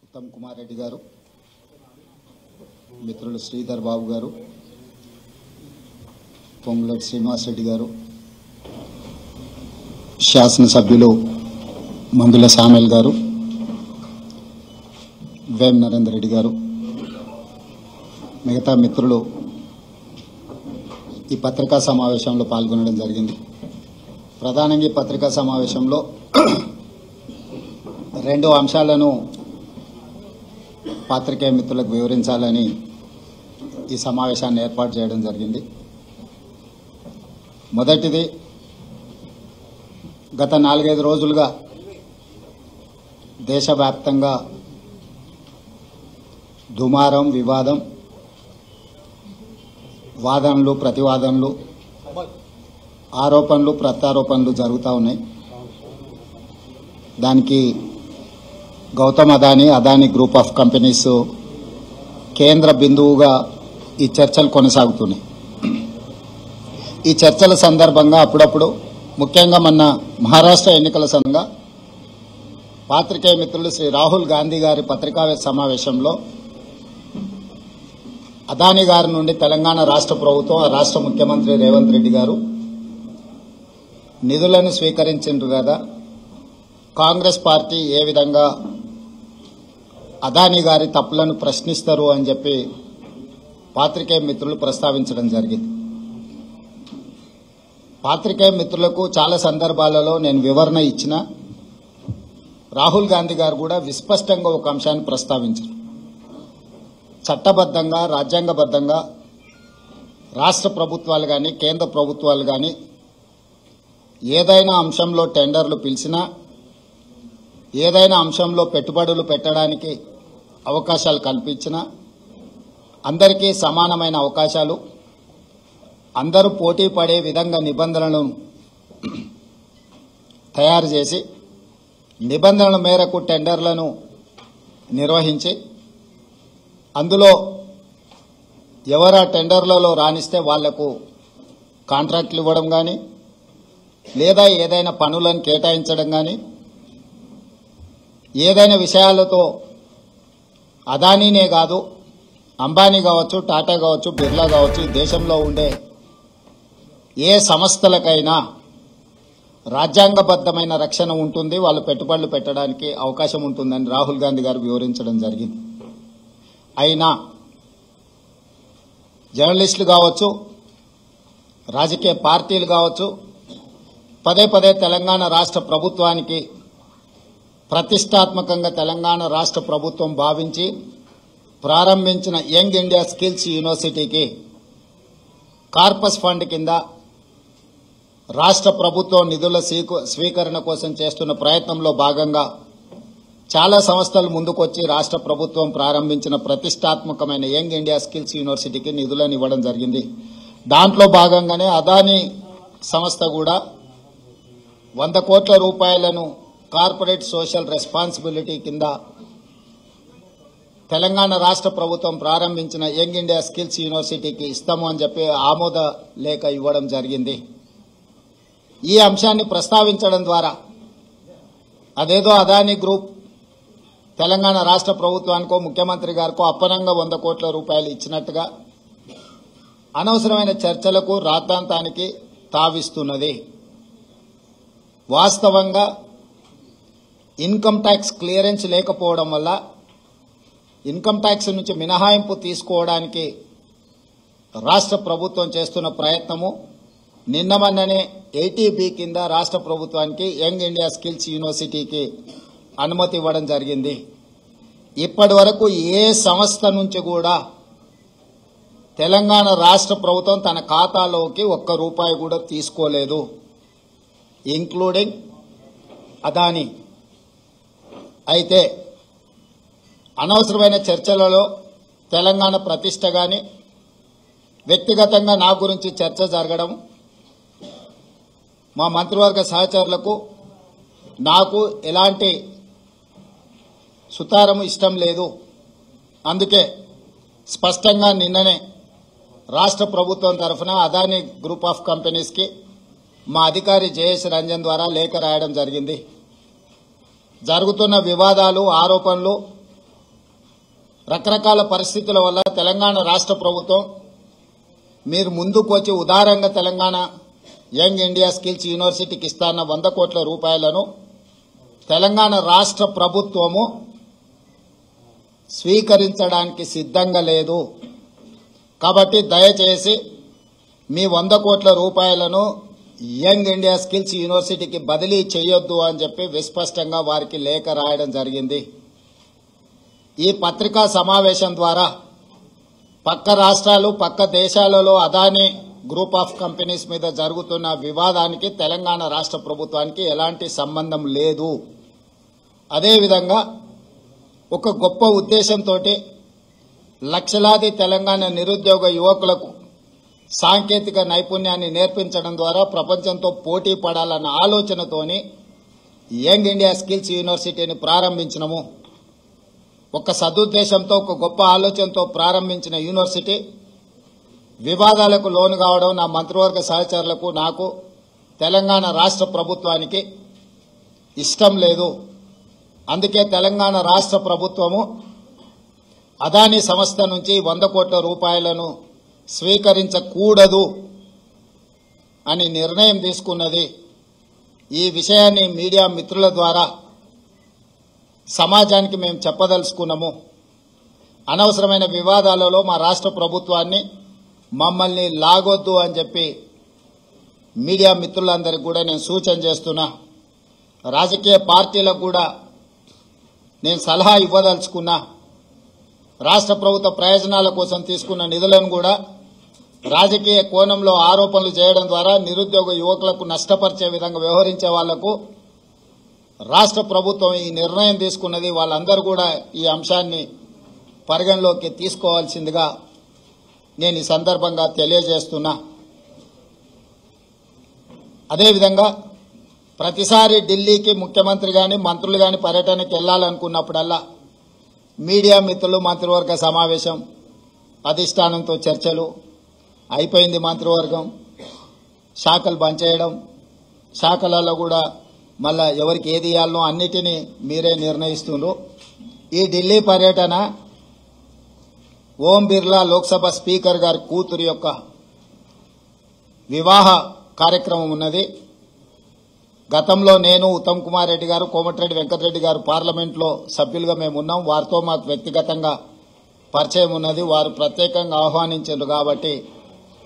ఉత్తమ్ కుమార్ రెడ్డి గారు, మిత్రులు శ్రీధర్ బాబు గారు, పొంగులేటి శ్రీనివాస్ రెడ్డి గారు, శాసనసభ్యులు మందుల సామెల్ గారు, వేం నరేందర్ రెడ్డి గారు, మిగతా మిత్రులు ఈ పత్రికా సమావేశంలో పాల్గొనడం జరిగింది. ప్రధానంగా ఈ పత్రికా సమావేశంలో రెండు అంశాలను పాత్రికేయ మిత్రులకు వివరించాలని ఈ సమావేశాన్ని ఏర్పాటు చేయడం జరిగింది. మొదటిది, గత 4-5 రోజులుగా దేశవ్యాప్తంగా దుమారం, వివాదం, వాదనలు, ప్రతివాదనలు, ఆరోపణలు, ప్రత్యారోపణలు జరుగుతూ ఉన్నాయి. దానికి Gautam Adani group of companies కేంద్ర బిందువుగా ఈ చర్చలు కొనసాగుతున్నాయి. ఈ చర్చల సందర్భంగా అప్పుడప్పుడు, ముఖ్యంగా మొన్న మహారాష్ట్ర ఎన్నికల సందర్భంగా పాత్రికేయ మిత్రులు శ్రీ రాహుల్ గాంధీ గారి పత్రికా సమావేశంలో అదానీ గారి నుండి తెలంగాణ రాష్ట్ర ప్రభుత్వం, రాష్ట్ర ముఖ్యమంత్రి రేవంత్ రెడ్డి గారు నిధులను స్వీకరించారు కదా, కాంగ్రెస్ పార్టీ ఏ విధంగా అదానీ గారి తప్పులను ప్రశ్నిస్తారు అని చెప్పి పాత్రికేయ మిత్రులు ప్రస్తావించడం జరిగింది. పాత్రికేయ మిత్రులకు చాలా సందర్భాలలో నేను వివరణ ఇచ్చిన, రాహుల్ గాంధీ గారు కూడా విస్పష్టంగా ఒక అంశాన్ని ప్రస్తావించారు. చట్టబద్ధంగా, రాజ్యాంగబద్ధంగా రాష్ట్ర ప్రభుత్వాలు కానీ, కేంద్ర ప్రభుత్వాలు కానీ ఏదైనా అంశంలో టెండర్లు పిలిచినా, ఏదైనా అంశంలో పెట్టుబడులు పెట్టడానికి అవకాశాలు కల్పించినా అందరికీ సమానమైన అవకాశాలు, అందరూ పోటీ పడే విధంగా నిబంధనలను తయారు చేసి నిబంధనల మేరకు టెండర్లను నిర్వహించి అందులో ఎవరు ఆ టెండర్లలో రాణిస్తే వాళ్లకు కాంట్రాక్టులు ఇవ్వడం కానీ, లేదా ఏదైనా పనులను కేటాయించడం కానీ, ఏదైనా విషయాలతో అదానీనే కాదు, అంబానీ కావచ్చు, టాటా కావచ్చు, బిర్లా కావచ్చు, ఈ దేశంలో ఉండే ఏ సంస్థలకైనా రాజ్యాంగబద్ధమైన రక్షణ ఉంటుంది, వాళ్ళు పెట్టుబడులు పెట్టడానికి అవకాశం ఉంటుందని రాహుల్ గాంధీ గారు వివరించడం జరిగింది. అయినా జర్నలిస్టులు కావచ్చు, రాజకీయ పార్టీలు కావచ్చు, పదే పదే తెలంగాణ రాష్ట్ర ప్రభుత్వానికి ప్రతిష్టాత్మకంగా తెలంగాణ రాష్ట్ర ప్రభుత్వం భావించి ప్రారంభించిన యంగ్ ఇండియా స్కిల్స్ యూనివర్సిటీకి కార్పస్ ఫండ్ కింద రాష్ట్ర ప్రభుత్వం నిధుల స్వీకరణ కోసం చేస్తున్న ప్రయత్నంలో భాగంగా చాలా సంస్థలు ముందుకొచ్చి రాష్ట్ర ప్రభుత్వం ప్రారంభించిన ప్రతిష్టాత్మకమైన యంగ్ ఇండియా స్కిల్స్ యూనివర్సిటీకి నిధులను ఇవ్వడం జరిగింది. దాంట్లో భాగంగానే అదానీ సంస్థ కూడా 100 కోట్ల రూపాయలను కార్పొరేట్ సోషల్ రెస్పాన్సిబిలిటీ కింద తెలంగాణ రాష్ట్ర ప్రభుత్వం ప్రారంభించిన యంగ్ ఇండియా స్కిల్స్ యూనివర్సిటీకి ఇస్తాము అని చెప్పి ఆమోద లేఖ ఇవ్వడం జరిగింది. ఈ అంశాన్ని ప్రస్తావించడం ద్వారా అదేదో అదానీ గ్రూప్ తెలంగాణ రాష్ట్ర ప్రభుత్వానికో, ముఖ్యమంత్రి గారికో అప్పనంగా 100 కోట్ల రూపాయలు ఇచ్చినట్టుగా అనవసరమైన చర్చలకు, రాద్ధాంతానికి తావిస్తున్నది. వాస్తవంగా ఇన్కమ్ ట్యాక్స్ క్లియరెన్స్ లేకపోవడం వల్ల ఇన్కమ్ ట్యాక్స్ నుంచి మినహాయింపు తీసుకోవడానికి రాష్ట్ర ప్రభుత్వం చేస్తున్న ప్రయత్నము, నిన్న మొన్ననే 80B కింద రాష్ట్ర ప్రభుత్వానికి యంగ్ ఇండియా స్కిల్స్ యూనివర్సిటీకి అనుమతి ఇవ్వడం జరిగింది. ఇప్పటి వరకు ఏ సంస్థ నుంచి కూడా తెలంగాణ రాష్ట్ర ప్రభుత్వం తన ఖాతాలోకి ₹1 కూడా తీసుకోలేదు, ఇంక్లూడింగ్ అదానీ. అయితే అనవసరమైన చర్చలలో తెలంగాణ ప్రతిష్ట కానీ, వ్యక్తిగతంగా నా గురించి చర్చ జరగడం, మా మంత్రివర్గ సహచరులకు నాకు ఎలాంటి సుతారము ఇష్టం లేదు. అందుకే స్పష్టంగా నిన్ననే రాష్ట్ర ప్రభుత్వం తరఫున అదానీ గ్రూప్ ఆఫ్ కంపెనీస్కి మా అధికారి జయేష్ రంజన్ ద్వారా లేఖ రాయడం జరిగింది. జరుగుతున్న వివాదాలు, ఆరోపణలు రకరకాల పరిస్థితుల వల్ల తెలంగాణ రాష్ట్ర ప్రభుత్వం మీరు ముందుకు వచ్చి ఉదారంగా తెలంగాణ యంగ్ ఇండియా స్కిల్స్ యూనివర్సిటీకి ఇస్తాన్న 100 కోట్ల రూపాయలను తెలంగాణ రాష్ట్ర ప్రభుత్వము స్వీకరించడానికి సిద్ధంగా లేదు. కాబట్టి దయచేసి మీ 100 కోట్ల రూపాయలను యంగ్ ఇండియా స్కిల్స్ యూనివర్సిటీకి బదిలీ చేయొద్దు అని చెప్పి విస్పష్టంగా వారికి లేఖ రాయడం జరిగింది. ఈ పత్రికా సమావేశం ద్వారా పక్క రాష్ట్రాలు పక్క దేశాలలో అదానీ గ్రూప్ ఆఫ్ కంపెనీస్ మీద జరుగుతున్న వివాదానికి తెలంగాణ రాష్ట్ర ప్రభుత్వానికి ఎలాంటి సంబంధం లేదు. అదేవిధంగా ఒక గొప్ప ఉద్దేశంతో లక్షలాది తెలంగాణ నిరుద్యోగ యువకులకు సాంకేతిక నైపుణ్యాన్ని నేర్పించడం ద్వారా ప్రపంచంతో పోటీ పడాలన్న ఆలోచనతోని యంగ్ ఇండియా స్కిల్స్ యూనివర్సిటీని ప్రారంభించినము. ఒక సదుద్దేశంతో ఒక గొప్ప ఆలోచనతో ప్రారంభించిన యూనివర్సిటీ వివాదాలకు లోను కావడం నా మంత్రివర్గ సహచరులకు నాకు తెలంగాణ రాష్ట్ర ప్రభుత్వానికి ఇష్టం లేదు. అందుకే తెలంగాణ రాష్ట్ర ప్రభుత్వము అదానీ సంస్థ నుంచి 100 కోట్ల రూపాయలను స్వీకరించకూడదు అని నిర్ణయం తీసుకున్నది. ఈ విషయాన్ని మీడియా మిత్రుల ద్వారా సమాజానికి మేము చెప్పదలుచుకున్నాము. అనవసరమైన వివాదాలలో మా రాష్ట్ర ప్రభుత్వాన్ని మమ్మల్ని లాగొద్దు అని చెప్పి మీడియా మిత్రులందరికీ కూడా నేను సూచన చేస్తున్నా. రాజకీయ పార్టీలకు కూడా నేను సలహా ఇవ్వదలుచుకున్నా. రాష్ట్ర ప్రభుత్వ ప్రయోజనాల కోసం తీసుకున్న నిధులను కూడా రాజకీయ కోణంలో ఆరోపణలు చేయడం ద్వారా నిరుద్యోగ యువకులకు నష్టపరిచే విధంగా వ్యవహరించే వాళ్లకు రాష్ట్ర ప్రభుత్వం ఈ నిర్ణయం తీసుకున్నది. వాళ్ళందరూ కూడా ఈ అంశాన్ని పరిగణలోకి తీసుకోవాల్సిందిగా నేను ఈ సందర్భంగా తెలియజేస్తున్నా. అదేవిధంగా ప్రతిసారి ఢిల్లీకి ముఖ్యమంత్రి గాని మంత్రులు గాని పర్యటనకి వెళ్లాలనుకున్నప్పుడల్లా మీడియా మిత్రులు మంత్రివర్గ సమావేశం అధిష్టానంతో చర్చలు అయిపోయింది. మంత్రివర్గం శాఖలు బంద్ చేయడం, శాఖలలో కూడా మళ్ళా ఎవరికి ఏది ఇవ్వాలనో అన్నిటినీ మీరే నిర్ణయిస్తున్నారు. ఈ ఢిల్లీ పర్యటన ఓం బిర్లా లోక్సభ స్పీకర్ గారి కూతురు యొక్క వివాహ కార్యక్రమం ఉన్నది. గతంలో నేను ఉత్తమ్ కుమార్ రెడ్డి గారు కోమటిరెడ్డి వెంకటరెడ్డి గారు పార్లమెంట్లో సభ్యులుగా మేము ఉన్నాం. వారితో మాకు వ్యక్తిగతంగా పరిచయం ఉన్నది. వారు ప్రత్యేకంగా ఆహ్వానించారు కాబట్టి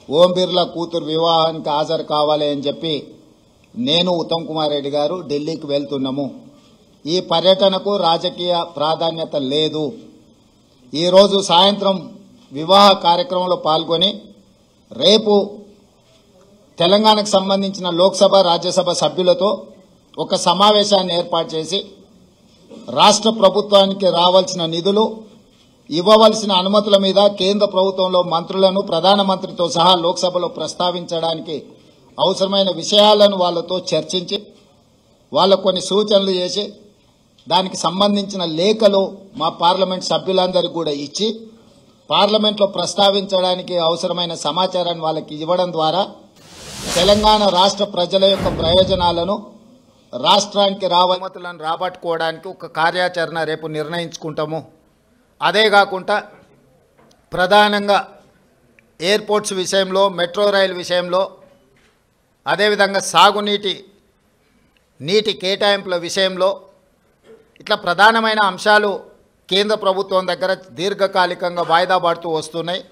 ఓం బిర్లా కూతురు వివాహానికి హాజరు కావాలి అని చెప్పి నేను ఉత్తమ్ కుమార్ రెడ్డి గారు ఢిల్లీకి వెళ్తున్నాము. ఈ పర్యటనకు రాజకీయ ప్రాధాన్యత లేదు. ఈరోజు సాయంత్రం వివాహ కార్యక్రమంలో పాల్గొని రేపు తెలంగాణకు సంబంధించిన లోక్సభ రాజ్యసభ సభ్యులతో ఒక సమావేశాన్ని ఏర్పాటు చేసి రాష్ట్ర ప్రభుత్వానికి రావాల్సిన నిధులు ఇవ్వవలసిన అనుమతుల మీద కేంద్ర ప్రభుత్వంలో మంత్రులను ప్రధానమంత్రితో సహా లోక్సభలో ప్రస్తావించడానికి అవసరమైన విషయాలను వాళ్లతో చర్చించి వాళ్ళకు కొన్ని సూచనలు చేసి దానికి సంబంధించిన లేఖలు మా పార్లమెంట్ సభ్యులందరికీ కూడా ఇచ్చి పార్లమెంట్లో ప్రస్తావించడానికి అవసరమైన సమాచారాన్ని వాళ్ళకి ఇవ్వడం ద్వారా తెలంగాణ రాష్ట్ర ప్రజల యొక్క ప్రయోజనాలను రాష్ట్రానికి అనుమతులను రాబట్టుకోవడానికి ఒక కార్యాచరణ రేపు నిర్ణయించుకుంటాము. అదే కాకుండా ప్రధానంగా ఎయిర్పోర్ట్స్ విషయంలో, మెట్రో రైలు విషయంలో, అదేవిధంగా నీటి కేటాయింపుల విషయంలో ఇట్లా ప్రధానమైన అంశాలు కేంద్ర ప్రభుత్వం దగ్గర దీర్ఘకాలికంగా వాయిదా పడుతూ వస్తున్నాయి.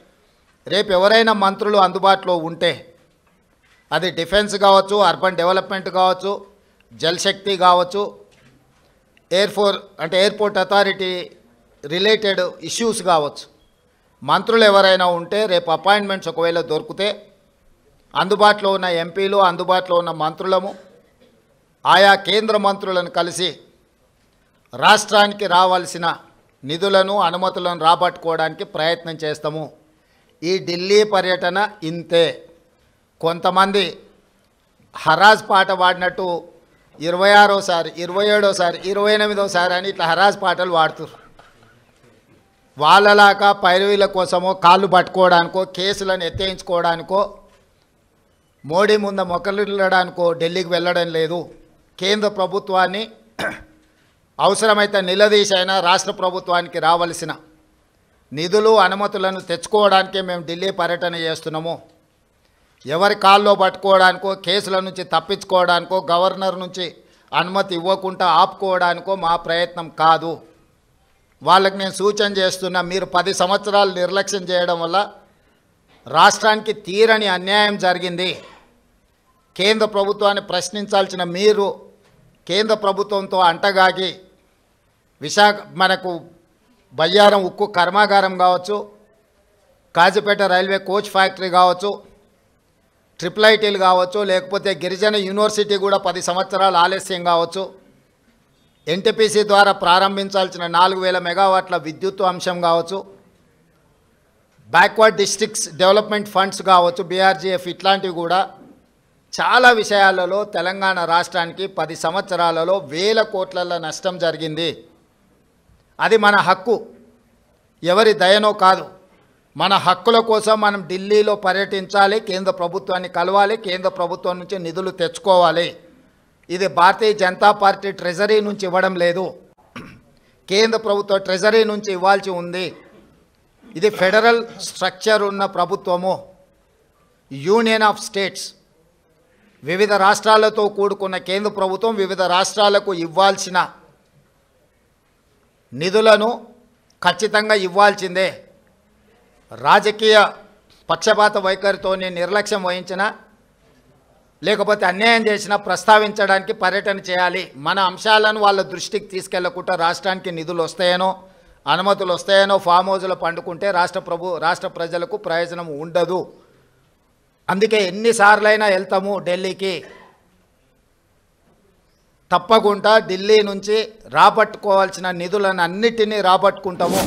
రేపు ఎవరైనా మంత్రులు అందుబాటులో ఉంటే అది డిఫెన్స్ కావచ్చు, అర్బన్ డెవలప్మెంట్ కావచ్చు, జలశక్తి కావచ్చు, ఎయిర్పోర్ట్ అథారిటీ రిలేటెడ్ ఇష్యూస్ కావచ్చు, మంత్రులు ఎవరైనా ఉంటే రేపు అపాయింట్మెంట్స్ ఒకవేళ దొరికితే అందుబాటులో ఉన్న ఎంపీలు, అందుబాటులో ఉన్న మంత్రులము ఆయా కేంద్ర మంత్రులను కలిసి రాష్ట్రానికి రావాల్సిన నిధులను అనుమతులను రాబట్టుకోవడానికి ప్రయత్నం చేస్తాము. ఈ ఢిల్లీ పర్యటన ఇంతే. కొంతమంది హరాజ్ పాట పాడినట్టు 26సారి, 27సారి, 28సారి అని ఇట్లా హరాజ్ పాటలు పాడుతారు. వాళ్ళలాగా పైరవీల కోసమో కాళ్ళు పట్టుకోవడానికో కేసులను ఎత్తేయించుకోవడానికో మోడీ ముందు మొక్కలిల్లడానికో ఢిల్లీకి వెళ్ళడం లేదు. కేంద్ర ప్రభుత్వాన్ని అవసరమైతే నిలదీసైనా రాష్ట్ర ప్రభుత్వానికి రావాల్సిన నిధులు అనుమతులను తెచ్చుకోవడానికే మేము ఢిల్లీ పర్యటన చేస్తున్నాము. ఎవరి కాల్లో పట్టుకోవడానికో, కేసుల నుంచి తప్పించుకోవడానికో, గవర్నర్ నుంచి అనుమతి ఇవ్వకుండా ఆపుకోవడానికో మా ప్రయత్నం కాదు. వాళ్ళకి నేను సూచన చేస్తున్నా, మీరు 10 సంవత్సరాలు నిర్లక్ష్యం చేయడం వల్ల రాష్ట్రానికి తీరని అన్యాయం జరిగింది. కేంద్ర ప్రభుత్వాన్ని ప్రశ్నించాల్సిన మీరు కేంద్ర ప్రభుత్వంతో అంటగాగి మనకు బయ్యారం ఉక్కు కర్మాగారం కావచ్చు, కాజీపేట రైల్వే కోచ్ ఫ్యాక్టరీ కావచ్చు, IIITలు కావచ్చు, లేకపోతే గిరిజన యూనివర్సిటీ కూడా 10 సంవత్సరాలు ఆలస్యం కావచ్చు, ఎన్టీపీసీ ద్వారా ప్రారంభించాల్సిన 4000 మెగావాట్ల విద్యుత్ అంశం కావచ్చు, బ్యాక్వర్డ్ డిస్ట్రిక్ట్స్ డెవలప్మెంట్ ఫండ్స్ కావచ్చు, BRGF, ఇట్లాంటివి కూడా చాలా విషయాలలో తెలంగాణ రాష్ట్రానికి 10 సంవత్సరాలలో వేల కోట్ల నష్టం జరిగింది. అది మన హక్కు, ఎవరి దయనో కాదు. మన హక్కుల కోసం మనం ఢిల్లీలో పర్యటించాలి, కేంద్ర ప్రభుత్వాన్ని కలవాలి, కేంద్ర ప్రభుత్వం నుంచి నిధులు తెచ్చుకోవాలి. ఇది భారతీయ జనతా పార్టీ ట్రెజరీ నుంచి ఇవ్వడం లేదు, కేంద్ర ప్రభుత్వ ట్రెజరీ నుంచి ఇవ్వాల్సి ఉంది. ఇది ఫెడరల్ స్ట్రక్చర్ ఉన్న ప్రభుత్వము, యూనియన్ ఆఫ్ స్టేట్స్. వివిధ రాష్ట్రాలతో కూడుకున్న కేంద్ర ప్రభుత్వం వివిధ రాష్ట్రాలకు ఇవ్వాల్సిన నిధులను ఖచ్చితంగా ఇవ్వాల్సిందే. రాజకీయ పక్షపాత వైఖరితో నిర్లక్ష్యం వహించిన, లేకపోతే అన్యాయం చేసినా ప్రస్తావించడానికి పర్యటన చేయాలి. మన అంశాలను వాళ్ళ దృష్టికి తీసుకెళ్లకుండా రాష్ట్రానికి నిధులు వస్తాయనో, అనుమతులు వస్తాయనో ఫామ్ హౌస్లో పండుకుంటే రాష్ట్ర ప్రజలకు ప్రయోజనం ఉండదు. అందుకే ఎన్నిసార్లైనా వెళ్తాము ఢిల్లీకి. తప్పకుండా ఢిల్లీ నుంచి రాబట్టుకోవాల్సిన నిధులను అన్నిటినీ రాబట్టుకుంటాము.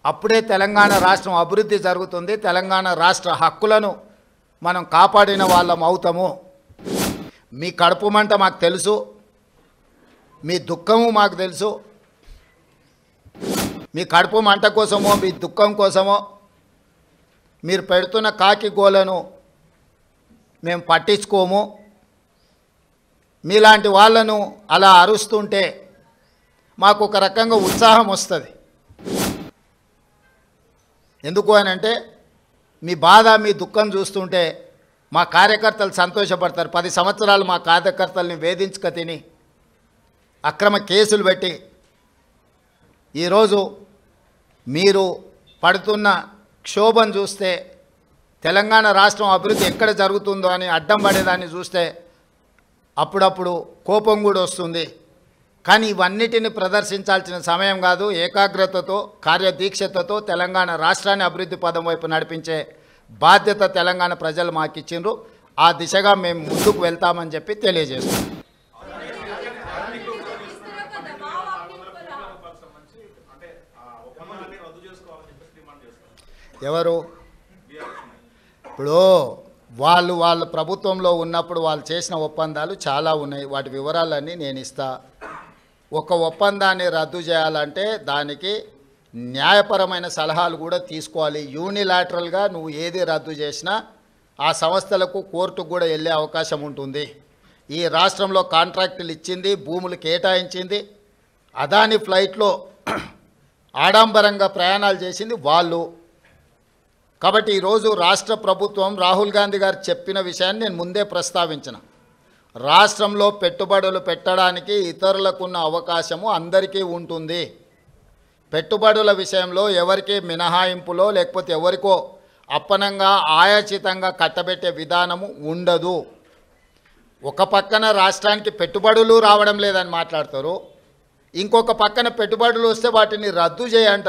అప్పుడే తెలంగాణ రాష్ట్రం అభివృద్ధి జరుగుతుంది. తెలంగాణ రాష్ట్ర హక్కులను మనం కాపాడిన వాళ్ళం అవుతాము. మీ కడుపు మంట మాకు తెలుసు, మీ దుఃఖము మాకు తెలుసు. మీ కడుపు మంట కోసమో మీ దుఃఖం కోసమో మీరు పెడుతున్న కాకి గోలను మేము పట్టించుకోము. మీలాంటి వాళ్ళను అలా అరుస్తుంటే మాకు ఒక రకంగా ఉత్సాహం వస్తుంది. ఎందుకు అని అంటే మీ బాధ, మీ దుఃఖం చూస్తుంటే మా కార్యకర్తలు సంతోషపడతారు. 10 సంవత్సరాలు మా కార్యకర్తల్ని వేధించుక తిని అక్రమ కేసులు పెట్టి ఈరోజు మీరు పడుతున్న క్షోభం చూస్తే, తెలంగాణ రాష్ట్రం అభివృద్ధి ఎక్కడ జరుగుతుందో అని అడ్డం పడేదాన్ని చూస్తే అప్పుడప్పుడు కోపం కూడా వస్తుంది. కానీ ఇవన్నిటిని ప్రదర్శించాల్సిన సమయం కాదు. ఏకాగ్రతతో, కార్యదీక్షతతో తెలంగాణ రాష్ట్రాన్ని అభివృద్ధి పదం వైపు నడిపించే బాధ్యత తెలంగాణ ప్రజలు మాకు ఇచ్చిండ్రు. ఆ దిశగా మేము ముందుకు వెళ్తామని చెప్పి తెలియజేస్తున్నాం. ఎవరు ఇప్పుడు వాళ్ళ ప్రభుత్వంలో ఉన్నప్పుడు వాళ్ళు చేసిన ఒప్పందాలు చాలా ఉన్నాయి. వాటి వివరాలన్నీ నేను ఇస్తా. ఒక ఒప్పందాన్ని రద్దు చేయాలంటే దానికి న్యాయపరమైన సలహాలు కూడా తీసుకోవాలి. యూనిలాటరల్గా నువ్వు ఏది రద్దు చేసినా ఆ సంస్థలకు కోర్టుకు కూడా వెళ్ళే అవకాశం ఉంటుంది. ఈ రాష్ట్రంలో కాంట్రాక్టులు ఇచ్చింది, భూములు కేటాయించింది, అదాని ఫ్లైట్లో ఆడంబరంగా ప్రయాణాలు చేసింది వాళ్ళు. కాబట్టి ఈరోజు రాష్ట్ర ప్రభుత్వం రాహుల్ గాంధీ గారు చెప్పిన విషయాన్ని నేను ముందే ప్రస్తావించిన. రాష్ట్రంలో పెట్టుబడులు పెట్టడానికి ఇతరులకున్న అవకాశము అందరికీ ఉంటుంది. పెట్టుబడుల విషయంలో ఎవరికి మినహాయింపులో లేకపోతే ఎవరికో అప్పనంగా ఆయాచితంగా కట్టబెట్టే విధానము ఉండదు. ఒక పక్కన రాష్ట్రానికి పెట్టుబడులు రావడం లేదని మాట్లాడతారు, ఇంకొక పక్కన పెట్టుబడులు వస్తే వాటిని రద్దు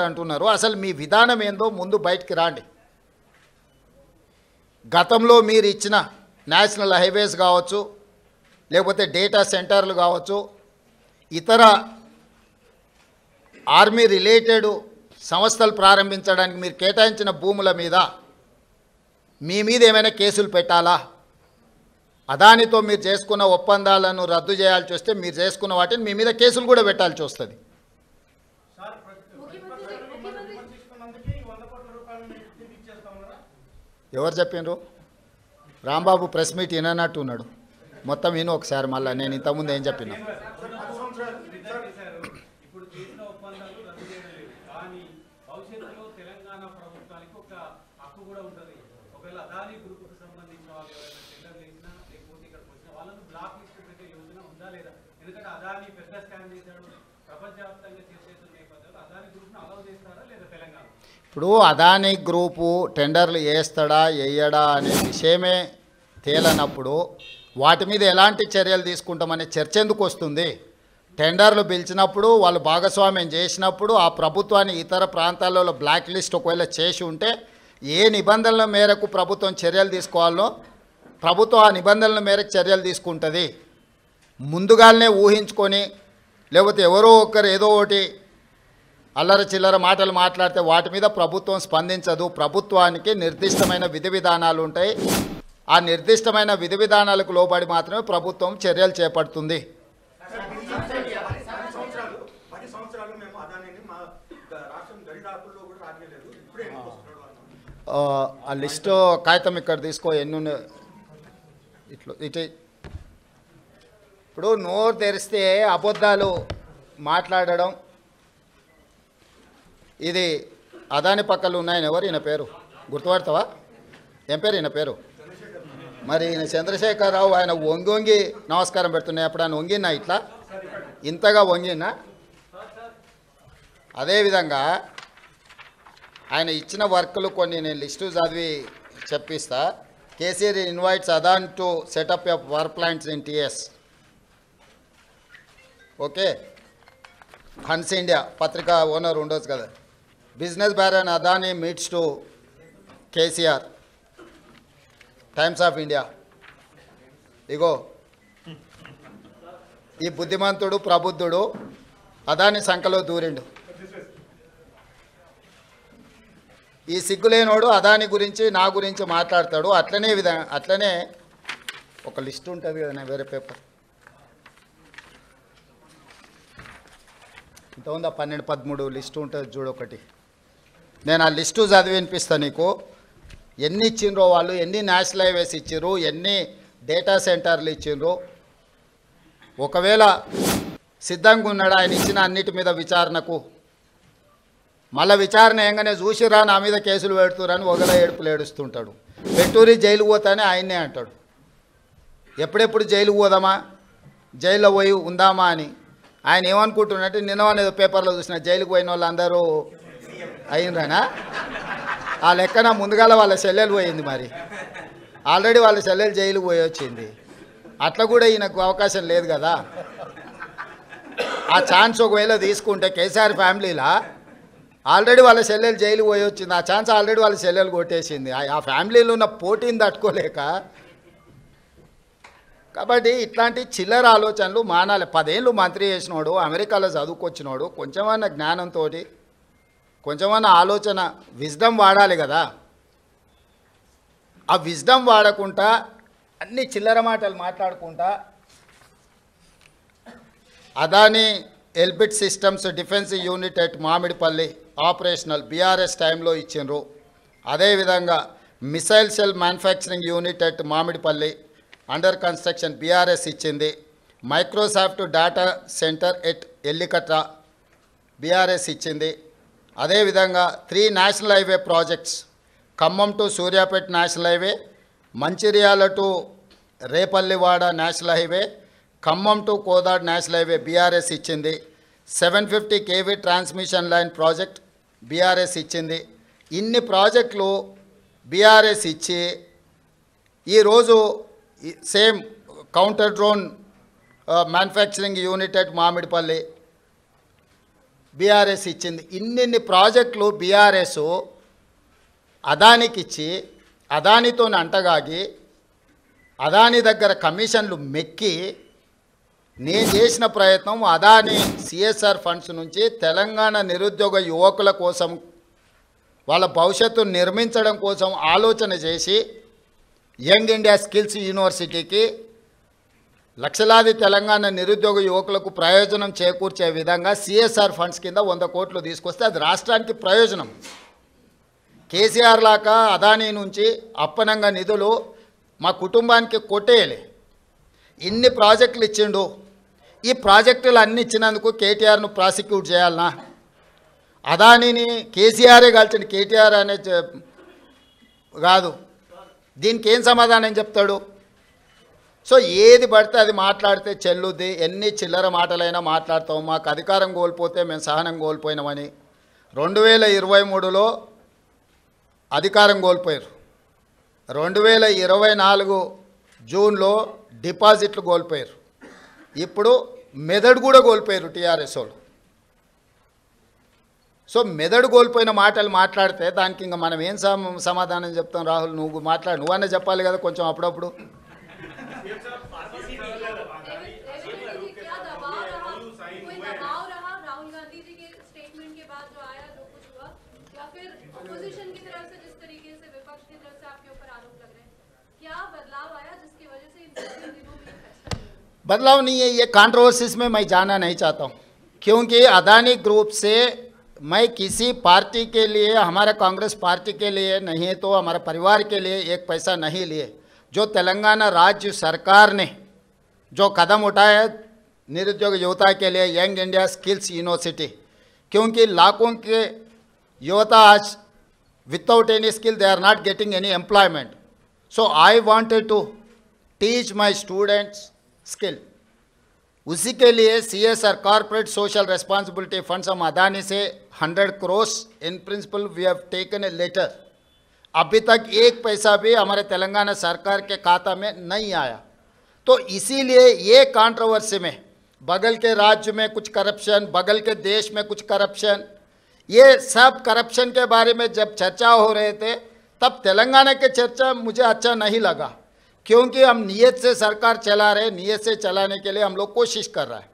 అంటున్నారు. అసలు మీ విధానం ఏందో ముందు బయటికి రాండి. గతంలో మీరు ఇచ్చిన నేషనల్ హైవేస్ కావచ్చు, లేకపోతే డేటా సెంటర్లు కావచ్చు, ఇతర ఆర్మీ రిలేటెడ్ సంస్థలు ప్రారంభించడానికి మీరు కేటాయించిన భూముల మీద మీ మీద ఏమైనా కేసులు పెట్టాలా? అదానితో మీరు చేసుకున్న ఒప్పందాలను రద్దు చేయాల్సి వస్తే మీరు చేసుకున్న వాటిని మీ మీద కేసులు కూడా పెట్టాల్సి వస్తుంది. ఎవరు చెప్పిండ్రు? రాంబాబు ప్రెస్ మీట్ వినట్టు ఉన్నాడు. మొత్తం విను ఒకసారి. మళ్ళీ నేను ఇంతకుముందు ఏం చెప్పినా భవిష్యత్తులో తెలంగాణ ప్రభుత్వానికి ఒక హక్కు కూడా ఉంటుంది. ఒకవేళ అదానీ గ్రూప్కు సంబంధించిన వాళ్ళు ఎవరైనా టెండర్ చేసినా లేకపోతే ఇక్కడికి వచ్చిన వాళ్ళను బ్లాక్ లిస్ట్ పెట్టే యోజన ఉందా లేదా? ఎందుకంటే అదానీ పెద్ద స్కామ్ చేశాడు, ప్రపంచవ్యాప్తంగా చేసేసిన నేపథ్యంలో అదానీ గ్రూప్ను అలౌ చేస్తారా లేదా తెలంగాణ? ఇప్పుడు అదానీ గ్రూపు టెండర్లు వేస్తాడా వేయడా అనే విషయమే తేలనప్పుడు వాటి మీద ఎలాంటి చర్యలు తీసుకుంటామనే చర్చ ఎందుకు వస్తుంది? టెండర్లు పిలిచినప్పుడు వాళ్ళు భాగస్వామ్యం చేసినప్పుడు ఆ ప్రభుత్వాన్ని ఇతర ప్రాంతాలలో బ్లాక్ లిస్ట్ ఒకవేళ చేసి ఉంటే ఏ నిబంధనల మేరకు ప్రభుత్వం చర్యలు తీసుకోవాలో ప్రభుత్వం ఆ నిబంధనల మేరకు చర్యలు తీసుకుంటుంది. ముందుగానే ఊహించుకొని లేకపోతే ఎవరో ఒకరు ఏదో ఒకటి అల్లర చిల్లర మాటలు మాట్లాడితే వాటి మీద ప్రభుత్వం స్పందించదు. ప్రభుత్వానికి నిర్దిష్టమైన విధి విధానాలు ఉంటాయి. ఆ నిర్దిష్టమైన విధి విధానాలకు లోబడి మాత్రమే ప్రభుత్వం చర్యలు చేపడుతుంది. ఆ లిస్టు కాగితం ఇక్కడ తీసుకో, ఎన్ని ఉన్నాయి ఇటు. ఇప్పుడు నోరు తెరిస్తే అబద్ధాలు మాట్లాడడం, ఇది అదాని పక్కలు ఉన్నాయని ఎవరు ఈయన పేరు గుర్తుపడతావా? ఏం పేరు ఈయన పేరు? మరి ఈయన చంద్రశేఖరరావు. ఆయన వంగి వంగి నమస్కారం పెడుతున్నాయి. అప్పుడు ఆయన వంగినా ఇట్లా ఇంతగా వంగినా? అదేవిధంగా ఆయన ఇచ్చిన వర్కులు కొన్ని నేను లిస్టు చదివి చెప్పిస్తా. KCR invites Adani to set up a power plants in TS. Okay, Hans India పత్రికా ఓనర్ ఉండొచ్చు కదా. Business baron Adani meets to KCR, Times of India. ఇగో ఈ బుద్ధిమంతుడు ప్రబుద్ధుడు అదాని సంఖలో దూరిండు. ఈ సిగ్గులేనోడు అదాని గురించి నా గురించి మాట్లాడతాడు. అట్లనే ఒక లిస్ట్ ఉంటుంది కదా, వేరే పేపర్ ఇంత ఉందా, 12-13 లిస్టు ఉంటుంది చూడు ఒకటి. నేను ఆ లిస్టు చదివి వినిపిస్తాను నీకు. ఎన్ని ఇచ్చిండ్రో వాళ్ళు, ఎన్ని నేషనల్ హైవేస్ ఇచ్చిర్రు, ఎన్ని డేటా సెంటర్లు ఇచ్చిండ్రు. ఒకవేళ సిద్ధంగా ఉన్నాడు ఆయన ఇచ్చిన అన్నిటి మీద విచారణకు, మళ్ళీ విచారణ ఏంగానే చూసిరా నా మీద కేసులు పెడుతురని ఒకల ఏడుపులు ఏడుస్తుంటాడు. పెట్టూరి జైలు పోతానే ఆయన్నే అంటాడు. ఎప్పుడెప్పుడు జైలుకు పోదామా, జైల్లో పోయి ఉందామా అని ఆయన ఏమనుకుంటున్నట్టు. నిన్నవానేదో పేపర్లో చూసిన జైలుకు పోయిన వాళ్ళు అందరూ అయినరానా? ఆ లెక్కన ముందుగాల వాళ్ళ చెల్లెలు పోయింది. మరి ఆల్రెడీ వాళ్ళ చెల్లెలు జైలుకు పోయి వచ్చింది. అట్లా కూడా ఈయనకు అవకాశం లేదు కదా. ఆ ఛాన్స్ ఒకవేళ తీసుకుంటే కేసీఆర్ ఫ్యామిలీలా ఆల్రెడీ వాళ్ళ చెల్లెలు జైలుకు పోయి వచ్చింది. ఆ ఛాన్స్ ఆల్రెడీ వాళ్ళ చెల్లెలు కొట్టేసింది. ఆ ఫ్యామిలీలో ఉన్న పోటీని తట్టుకోలేక. కాబట్టి ఇట్లాంటి చిల్లర ఆలోచనలు మానాలి. 10 ఏళ్ళు మంత్రి చేసినోడు, అమెరికాలో చదువుకొచ్చినోడు, కొంచెమన్నా జ్ఞానంతో కొంచెమన్నా ఆలోచన విజ్డమ్ వాడాలి కదా. ఆ విజ్డమ్ వాడకుండా అన్ని చిల్లర మాటలు మాట్లాడుకుంటా Adani Elbit systems defence unit at Mamidipalli operational BRS టైంలో ఇచ్చిండ్రు. అదేవిధంగా missile cell manufacturing unit at Mamidipalli under construction BRS ఇచ్చింది. Microsoft data centre at Ellikatta BRS ఇచ్చింది. అదేవిధంగా 3 national highway projects, Khammam to Suryapet national highway, Mancherial to Repallewada national highway, Khammam to Kodad national highway BRS ఇచ్చింది. 750 kV transmission line project BRS ఇచ్చింది. ఇన్ని ప్రాజెక్టులు బీఆర్ఎస్ ఇచ్చి ఈరోజు same counter drone manufacturing unit at Mamidipalli BRS ఇచ్చింది. ఇన్ని ప్రాజెక్టులు బీఆర్ఎస్ అదానికి ఇచ్చి అదానితో అంటగాగి అదాని దగ్గర కమిషన్లు మెక్కి నేను చేసిన ప్రయత్నం అదాని సిఎస్ఆర్ ఫండ్స్ నుంచి తెలంగాణ నిరుద్యోగ యువకుల కోసం వాళ్ళ భవిష్యత్తును నిర్మించడం కోసం ఆలోచన చేసి యంగ్ ఇండియా స్కిల్స్ యూనివర్సిటీకి లక్షలాది తెలంగాణ నిరుద్యోగ యువకులకు ప్రయోజనం చేకూర్చే విధంగా సిఎస్ఆర్ ఫండ్స్ కింద 100 కోట్లు తీసుకొస్తే అది రాష్ట్రానికి ప్రయోజనం. కేసీఆర్ లాగా అదానీ నుంచి అప్పనంగా నిధులు మా కుటుంబానికి కొట్టేయలే. ఇన్ని ప్రాజెక్టులు ఇచ్చిండు. ఈ ప్రాజెక్టులు అన్ని ఇచ్చినందుకు కేటీఆర్ను ప్రాసిక్యూట్ చేయాలనా? అదానిని కేసీఆరే కాల్చండి, కేటీఆర్ అనే కాదు. దీనికి ఏం సమాధానం చెప్తాడు? సో ఏది పడితే అది మాట్లాడితే చెల్లుద్ది. ఎన్ని చిల్లర మాటలైనా మాట్లాడతాం. మాకు అధికారం కోల్పోతే మేము సహనం కోల్పోయినామని 2023లో అధికారం కోల్పోయారు. 2024 జూన్లో డిపాజిట్లు కోల్పోయారు. ఇప్పుడు మెదడు కూడా కోల్పోయారు టీఆర్ఎస్ వాళ్ళు. సో మెదడు కోల్పోయిన మాటలు మాట్లాడితే దానికి ఇంకా మనం ఏం సమాధానం చెప్తాం? రాహుల్, నువ్వు మాట్లాడు, నువ్వన్నా చెప్పాలి కదా కొంచెం అప్పుడప్పుడు. बदलाव नहीं है, ये कंट्रोवर्सीज में मैं जाना नहीं चाहता हूँ, क्योंकि अदानी ग्रुप से मैं किसी पार्टी के लिए, हमारे कांग्रेस पार्टी के लिए नहीं तो हमारे परिवार के लिए एक पैसा नहीं लिए। जो तेलंगाना राज्य सरकार ने जो कदम उठाया है निरुद्योग युवता के लिए, यंग इंडिया स्किल्स यूनिवर्सिटी, क्योंकि लाखों के युवता आज without any skill they are not getting any employment. So I wanted to teach my students skill. उसी के लिए CSR corporate social responsibility funds हम अदानी से 100 crore in principle we have taken a letter. अभी तक एक पैसा भी हमारे तेलंगाना सरकार के खाता में नहीं आया. तो इसीलिए ये कंट्रोवर्सी में बगल के राज्य में कुछ करप्शन, बगल के देश में कुछ करप्शन, ये सब करप्शन के बारे में जब चर्चा हो रहे थे तब तेलंगाना के चर्चा मुझे अच्छा नहीं लगा, क्योंकि हम नियत से सरकार चला रहे, नियत से चलाने के लिए हम लोग कोशिश कर रहा है.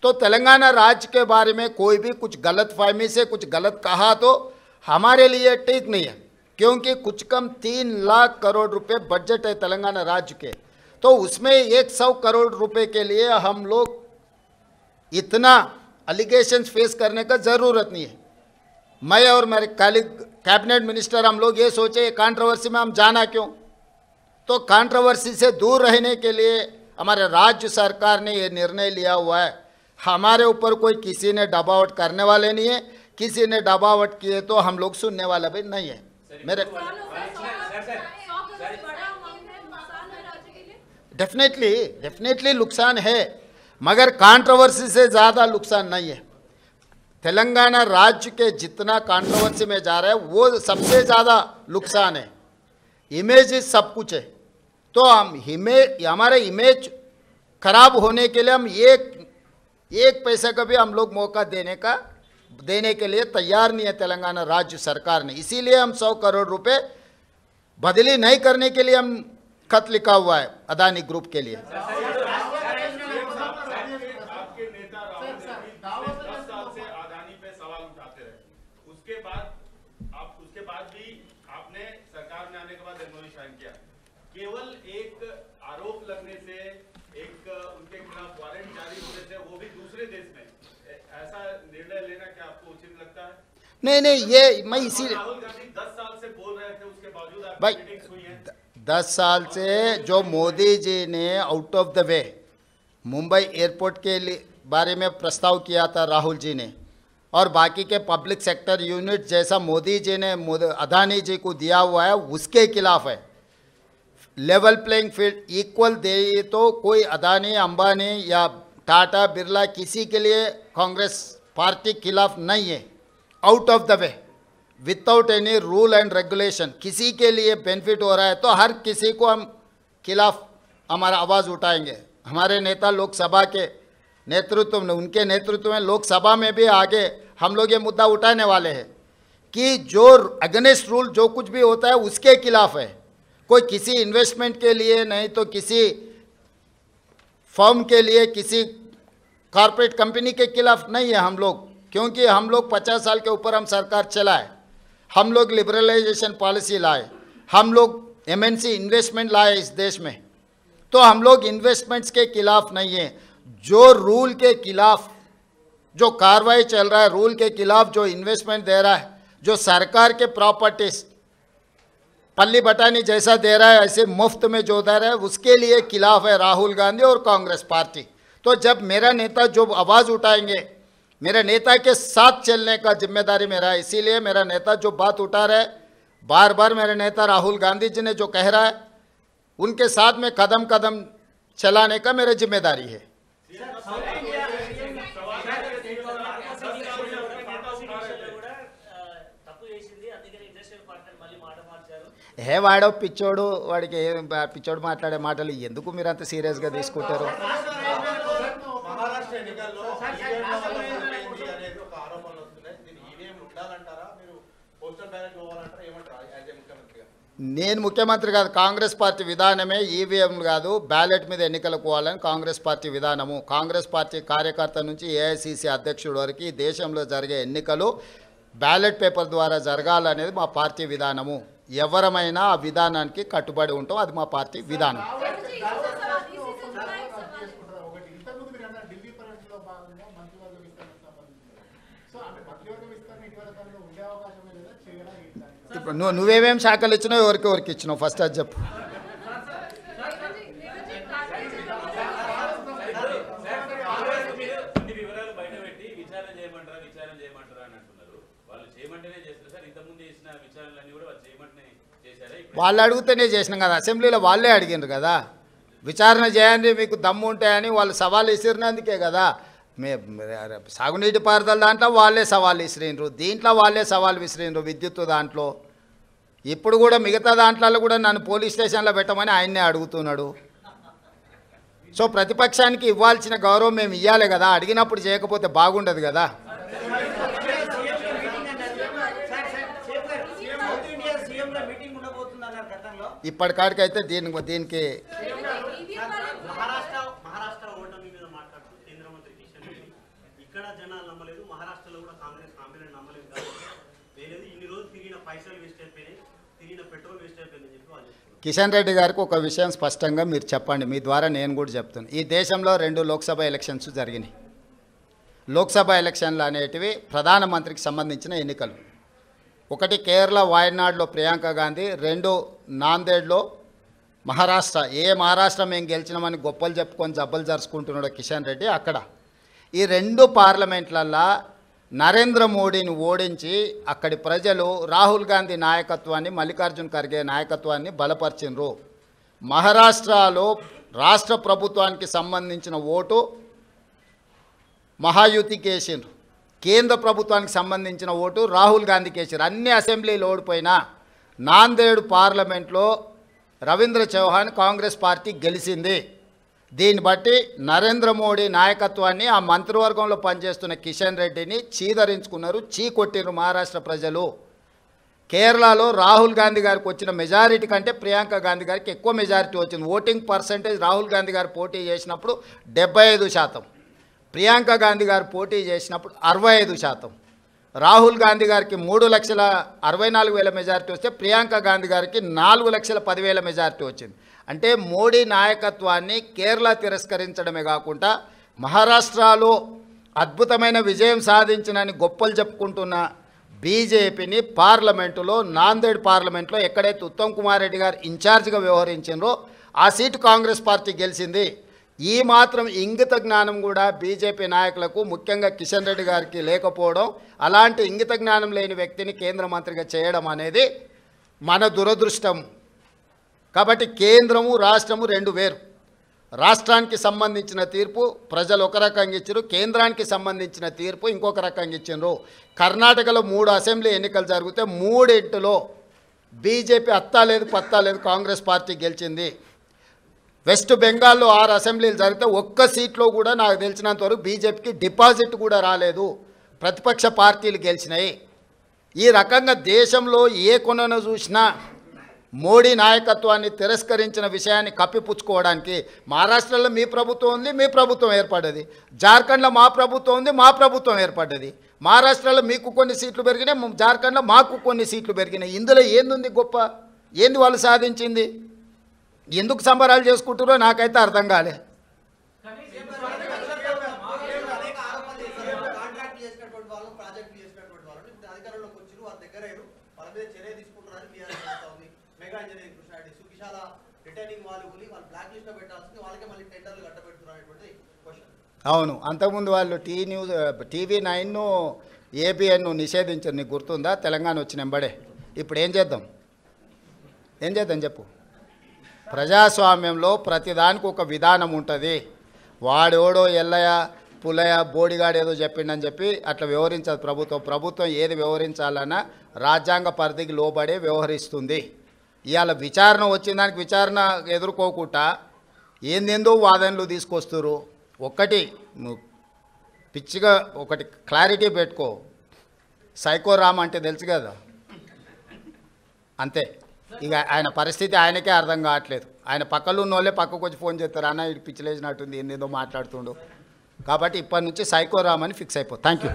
तो तेलंगाना राज्य के बारे में कोई भी कुछ गलत फहमी से कुछ गलत कहा तो हमारे लिए ठीक नहीं है, क्योंकि कुछ कम 3 लाख करोड़ रुपए बजट है तेलंगाना राज्य के. तो उसमें 100 करोड़ रुपए के लिए हम लोग इतना अलिगेशंस फेस करने का ज़रूरत नहीं है. मैं और मेरे कैबिनेट मिनिस्टर हम लोग ये सोचे कंट्रोवर्सी में हम जाना क्यों. तो कंट्रोवर्सी से दूर रहने के लिए हमारे राज्य सरकार ने ये निर्णय लिया हुआ है. हमारे ऊपर कोई किसी ने दबावट करने वाले नहीं है, किसी ने दबावट किए तो हम लोग सुनने वाला भी नहीं है. मेरे डेफिनेटली नुकसान है, मगर कंट्रोवर्सी से ज़्यादा नुकसान नहीं है. तेलंगाना राज्य के जितना कंट्रोवर्सी में जा रहा है वो सबसे ज़्यादा नुकसान है. इमेज सब कुछ है. तो हमारे इमेज खराब होने के लिए हम एक पैसे का भी हम लोग मौका देने के लिए तैयार नहीं है तेलंगाना राज्य सरकार ने. इसीलिए हम 100 करोड़ रुपए बदली नहीं करने के लिए हम खत लिखा हुआ है अदानी ग्रुप के लिए. केवल एक आरोप लगने से, एक उनके खिलाफ वारंट जारी होने से, वो भी दूसरे देश में, ऐसा निर्णय लेना क्या आपको उचित लगता है? नहीं, ये मैं इसीलिए राहुल गांधी 10 साल से बोल रहे थे, उसके बावजूद भाई आपकी मीटिंग्स हुई है. 10 साल से जो मोदी जी ने out of the way Mumbai airport के लिए बारे में प्रस्ताव किया था राहुल जी ने, और बाकी के पब्लिक सेक्टर यूनिट जैसा मोदी जी ने अदानी जी को दिया हुआ है उसके खिलाफ है. लेवल प्लेइंग फील्ड इक्वल दे तो कोई अदानी, अंबानी या टाटा, बिरला किसी के लिए कांग्रेस पार्टी खिलाफ नहीं है. Out of the way without any rule and regulation किसी के लिए बेनिफिट हो रहा है तो हर किसी को हम खिलाफ हमारा आवाज़ उठाएंगे. हमारे नेता लोकसभा के नेतृत्व में, उनके नेतृत्व में लोकसभा में भी आगे हम लोग ये मुद्दा उठाने वाले हैं कि जो अगेंस्ट रूल जो कुछ भी होता है उसके खिलाफ है. कोई किसी इन्वेस्टमेंट के लिए नहीं तो किसी फर्म के लिए, किसी कॉरपोरेट कंपनी के खिलाफ नहीं है हम लोग, क्योंकि हम लोग 50 साल के ऊपर हम सरकार चलाए, हम लोग लिबरलाइजेशन पॉलिसी लाए, हम लोग MNC इन्वेस्टमेंट लाए इस देश में. तो हम लोग इन्वेस्टमेंट्स के खिलाफ नहीं है. जो रूल के खिलाफ जो कार्रवाई चल रहा है, रूल के खिलाफ जो इन्वेस्टमेंट दे रहा है, जो सरकार के प्रॉपर्टीज पल्ली बटानी जैसा दे रहा है, ऐसे मुफ्त में जो दे रहा है, उसके लिए खिलाफ है राहुल गांधी और कांग्रेस पार्टी. तो जब मेरा नेता जो आवाज़ उठाएंगे मेरे नेता के साथ चलने का जिम्मेदारी मेरा है। इसीलिए मेरा नेता जो बात उठा रहा है, बार बार मेरे नेता राहुल गांधी जी ने जो कह रहा है, उनके साथ में कदम कदम चलाने का मेरा जिम्मेदारी है। హే వాడో పిచ్చోడు, వాడికి పిచ్చోడు మాట్లాడే మాటలు ఎందుకు మీరు అంత సీరియస్గా తీసుకుంటారు? మహారాష్ట్ర ఎన్నికల్లో అనేది ఒక ఆరోపణలు వస్తున్నాయి. దీన్ని ఈవీఎం ఉండాలంటారా, మీరు పోస్టల్ బ్యాలెట్ పోవాలంటారా, ఏమంటారా యాజ్ ఏ ముఖ్యమంత్రిగా? నేను ముఖ్యమంత్రి కాదు, కాంగ్రెస్ పార్టీ విధానమే ఈవీఎం కాదు, బ్యాలెట్ మీద ఎన్నికలకు పోవాలని కాంగ్రెస్ పార్టీ విధానము. కాంగ్రెస్ పార్టీ కార్యకర్త నుంచి ఏఐసిసి అధ్యక్షుడి వరకు ఈ దేశంలో జరిగే ఎన్నికలు బ్యాలెట్ పేపర్ ద్వారా జరగాలనేది మా పార్టీ విధానము. ఎవరమైనా ఆ విధానానికి కట్టుబడి ఉంటాం, అది మా పార్టీ విధానం. ఇప్పుడు నువ్వేమేమి శాఖలు ఇచ్చినావు, ఎవరికి ఇచ్చినావు ఫస్ట్ అది చెప్పు. వాళ్ళు అడిగితేనే చేసినాం కదా, అసెంబ్లీలో వాళ్ళే అడిగినారు కదా, విచారణ చేయండి మీకు దమ్ము ఉంటాయని వాళ్ళు సవాల్ విసిరినందుకే కదా. సాగునీటి పారుదల దాంట్లో వాళ్ళే సవాల్ విసిరినరు, దీంట్లో వాళ్ళే సవాల్ విసిరినరు, విద్యుత్ దాంట్లో. ఇప్పుడు కూడా మిగతా దాంట్లో కూడా నన్ను పోలీస్ స్టేషన్లో పెట్టమని ఆయన్నే అడుగుతున్నాడు. సో ప్రతిపక్షానికి ఇవ్వాల్సిన గౌరవం మేము ఇవ్వాలి కదా, అడిగినప్పుడు చేయకపోతే బాగుండదు కదా. ఇప్పటికాడికైతే దీనికి మహారాష్ట్ర ఓటమి మీద మాట్లాడుతూ కేంద్ర మంత్రి కిషన్ రెడ్డి ఇక్కడ జనాలు నమ్మలేదు, మహారాష్ట్రలో కూడా కాంగ్రెస్ హామీలను నమ్మలేదు కాబట్టి లేదు, ఇన్ని రోజులు తిరిగిన పైసలు వేస్ట్ అయిపోయినాయి, తిరిగిన పెట్రోల్ వేస్ట్ అయిపోయిందని చెప్పి వాళ్ళు చెప్తున్నారు. కిషన్ రెడ్డి గారికి ఒక విషయం స్పష్టంగా మీరు చెప్పండి, మీ ద్వారా నేను కూడా చెప్తాను. ఈ దేశంలో 2 లోక్సభ ఎలక్షన్స్ జరిగినాయి. లోక్సభ ఎలక్షన్లు అనేటివి ప్రధానమంత్రికి సంబంధించిన ఎన్నికలు. ఒకటి కేరళ వాయనాడ్లో ప్రియాంక గాంధీ, 2 నాందేడ్లో మహారాష్ట్ర. మహారాష్ట్ర మేము గెలిచినామని గొప్పలు చెప్పుకొని జబ్బలు జరుచుకుంటున్నాడు కిషన్ రెడ్డి అక్కడ. ఈ 2 పార్లమెంట్లల్లో నరేంద్ర మోడీని ఓడించి అక్కడి ప్రజలు రాహుల్ గాంధీ నాయకత్వాన్ని, మల్లికార్జున్ ఖర్గే నాయకత్వాన్ని బలపరిచినరు. మహారాష్ట్రలో రాష్ట్ర ప్రభుత్వానికి సంబంధించిన ఓటు మహాయుతికి వేసిండ్రు, కేంద్ర ప్రభుత్వానికి సంబంధించిన ఓటు రాహుల్ గాంధీకి వేసారు. అన్ని అసెంబ్లీలు ఓడిపోయినా నాందేడ్ పార్లమెంట్లో రవీంద్ర చౌహాన్ కాంగ్రెస్ పార్టీ గెలిచింది. దీన్ని బట్టి నరేంద్ర మోడీ నాయకత్వాన్ని, ఆ మంత్రివర్గంలో పనిచేస్తున్న కిషన్ రెడ్డిని చీదరించుకున్నారు, చీకొట్టిరు మహారాష్ట్ర ప్రజలు. కేరళలో రాహుల్ గాంధీ గారికి వచ్చిన మెజారిటీ కంటే ప్రియాంక గాంధీ గారికి ఎక్కువ మెజారిటీ వచ్చింది. ఓటింగ్ పర్సంటేజ్ రాహుల్ గాంధీ గారు పోటీ చేసినప్పుడు 75%, ప్రియాంక గాంధీ గారు పోటీ చేసినప్పుడు 65%. రాహుల్ గాంధీ గారికి 3,64,000 మెజారిటీ వస్తే ప్రియాంక గాంధీ గారికి 4,10,000 మెజారిటీ వచ్చింది. అంటే మోడీ నాయకత్వాన్ని కేరళ తిరస్కరించడమే కాకుండా మహారాష్ట్రలో అద్భుతమైన విజయం సాధించినని గొప్పలు చెప్పుకుంటున్న బీజేపీని పార్లమెంటులో, నాందేడ్ పార్లమెంట్లో ఎక్కడైతే ఉత్తమ్ కుమార్ రెడ్డి గారు ఇన్ఛార్జిగా వ్యవహరించారో ఆ సీటు కాంగ్రెస్ పార్టీ గెలిచింది. ఈ మాత్రం ఇంగిత జ్ఞానం కూడా బీజేపీ నాయకులకు, ముఖ్యంగా కిషన్ రెడ్డి గారికి లేకపోవడం, అలాంటి ఇంగిత జ్ఞానం లేని వ్యక్తిని కేంద్ర మంత్రిగా చేయడం అనేది మన దురదృష్టం. కాబట్టి కేంద్రము రాష్ట్రము 2 వేరు. రాష్ట్రానికి సంబంధించిన తీర్పు ప్రజలు ఒక రకంగా ఇచ్చారు, కేంద్రానికి సంబంధించిన తీర్పు ఇంకొక రకంగా ఇచ్చారు. కర్ణాటకలో 3 అసెంబ్లీ ఎన్నికలు జరిగితే 3 బీజేపీ అత్తా లేదు పత్తా లేదు కాంగ్రెస్ పార్టీ గెలిచింది. వెస్ట్ బెంగాల్లో 6 అసెంబ్లీలు జరిగితే ఒక్క సీట్లో కూడా నాకు తెలిసినంత వరకు బీజేపీకి డిపాజిట్ కూడా రాలేదు, ప్రతిపక్ష పార్టీలు గెలిచినాయి. ఈ రకంగా దేశంలో ఏ కొనను చూసినా మోడీ నాయకత్వాన్ని తిరస్కరించిన విషయాన్ని కప్పిపుచ్చుకోవడానికి మహారాష్ట్రలో మీ ప్రభుత్వం ఉంది, మీ ప్రభుత్వం ఏర్పడ్డది. జార్ఖండ్లో మా ప్రభుత్వం ఉంది, మా ప్రభుత్వం ఏర్పడ్డది. మహారాష్ట్రలో మీకు కొన్ని సీట్లు పెరిగినాయి, జార్ఖండ్లో మాకు కొన్ని సీట్లు పెరిగినాయి. ఇందులో ఏంది గొప్ప, ఏంది వాళ్ళు సాధించింది? ఎందుకు సంబరాలు చేసుకుంటారో నాకైతే అర్థం కాలే. రిటైనింగ్ వాళ్ళు బ్లాక్ లిస్ట్ లో పెట్టాల్సింది వాళ్ళకే మళ్ళీ టెండర్లు కట్టబెడుతున్నారు అనేటువంటి క్వశ్చన్. అవును, అంతకుముందు వాళ్ళు TV9 ABN నిషేధించారు, నీకు గుర్తుందా? తెలంగాణ వచ్చిన వెంబడే. ఇప్పుడు ఏం చేద్దాం చెప్పు. ప్రజాస్వామ్యంలో ప్రతిదానికి ఒక విధానం ఉంటుంది. వాడోడో ఎల్లయ్య పుల్లయ్య బోడిగాడు ఏదో చెప్పిండని చెప్పి అట్లా వ్యవహరించదు ప్రభుత్వం ఏది వ్యవహరించాలన్నా రాజ్యాంగ పరిధికి లోబడే వ్యవహరిస్తుంది. ఇవాళ విచారణ వచ్చిన దానికి విచారణ ఎదుర్కోకుండా ఏందేందో వాదనలు తీసుకొస్తారు. ఒకటి పిచ్చిగా ఒకటి క్లారిటీ పెట్టుకో, సైకో రామ్ అంటే తెలుసు కదా, అంతే. ఇక ఆయన పరిస్థితి ఆయనకే అర్థం కావట్లేదు. ఆయన పక్కలో ఉన్న వాళ్ళే పక్కకు వచ్చి ఫోన్ చేస్తారు, అన్న ఇటు పిచ్చిలేసినట్టుంది, ఏందేదో మాట్లాడుతుండు. కాబట్టి ఇప్పటి నుంచి సైకో రామ్ అని ఫిక్స్ అయిపో. Thank you.